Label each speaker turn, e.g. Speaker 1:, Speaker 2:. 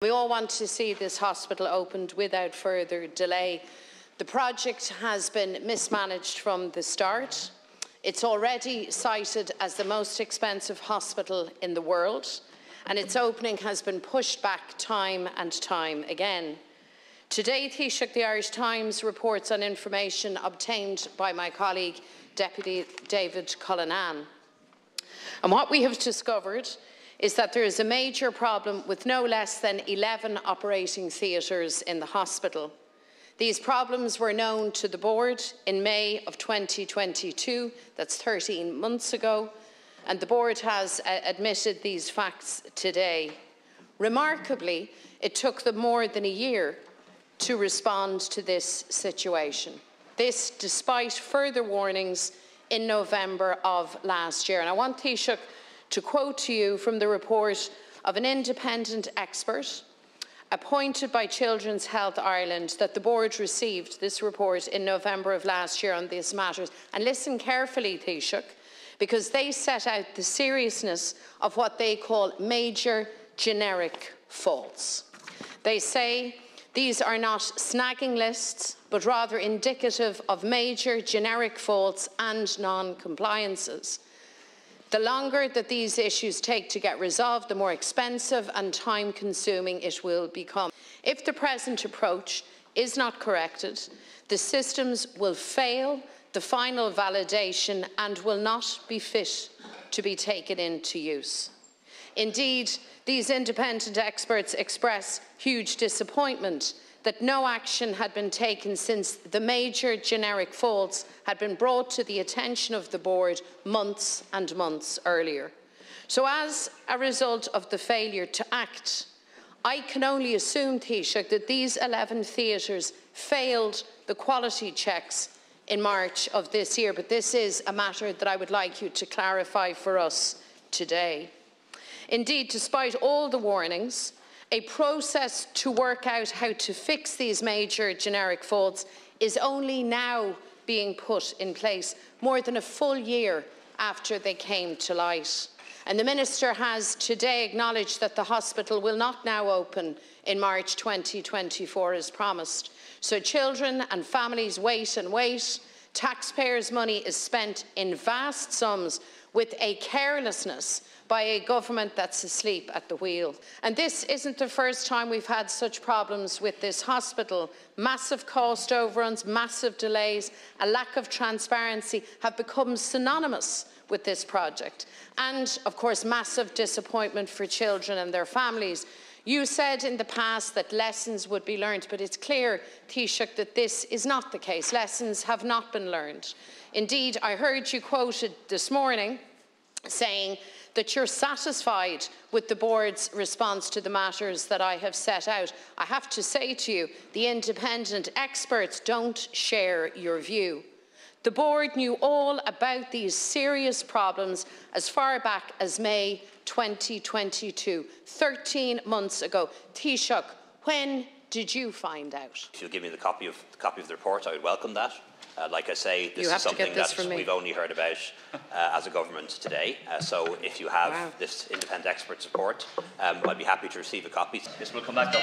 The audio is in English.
Speaker 1: We all want to see this hospital opened without further delay. The project has been mismanaged from the start. It's already cited as the most expensive hospital in the world, and its opening has been pushed back time and time again. Today, Taoiseach, the Irish Times reports on information obtained by my colleague, Deputy David Cullinan. And what we have discovered is that there is a major problem with no less than 11 operating theatres in the hospital. These problems were known to the board in May of 2022, that's 13 months ago, and the board has admitted these facts today. Remarkably, it took them more than a year to respond to this situation. This despite further warnings in November of last year. And I want Taoiseach to quote to you from the report of an independent expert appointed by Children's Health Ireland that the board received this report in November of last year on these matters. And listen carefully, Taoiseach, because they set out the seriousness of what they call major generic faults. They say these are not snagging lists, but rather indicative of major generic faults and non-compliances. The longer that these issues take to get resolved, the more expensive and time-consuming it will become. If the present approach is not corrected, the systems will fail the final validation and will not be fit to be taken into use. Indeed, these independent experts express huge disappointment that no action had been taken since the major generic faults had been brought to the attention of the board months and months earlier. So as a result of the failure to act, I can only assume, Taoiseach, that these 11 theatres failed the quality checks in March of this year, but this is a matter that I would like you to clarify for us today. Indeed, despite all the warnings, a process to work out how to fix these major generic faults is only now being put in place, more than a full year after they came to light. And the Minister has today acknowledged that the hospital will not now open in March 2024 as promised. So children and families wait and wait. Taxpayers' money is spent in vast sums with a carelessness by a government that's asleep at the wheel. And this isn't the first time we've had such problems with this hospital. Massive cost overruns, massive delays, a lack of transparency have become synonymous with this project. And, of course, massive disappointment for children and their families. You said in the past that lessons would be learned, but it's clear, Taoiseach, that this is not the case. Lessons have not been learned. Indeed, I heard you quoted this morning saying that you're satisfied with the board's response to the matters that I have set out. I have to say to you, the independent experts don't share your view. The board knew all about these serious problems as far back as May 2022, 13 months ago. Taoiseach, when did you find out?
Speaker 2: If you'll give me the copy of the report, I would welcome that. Like I say, this is something that we've only heard about as a government today. So if you have this independent expert support, I'd be happy to receive a copy. This will come back to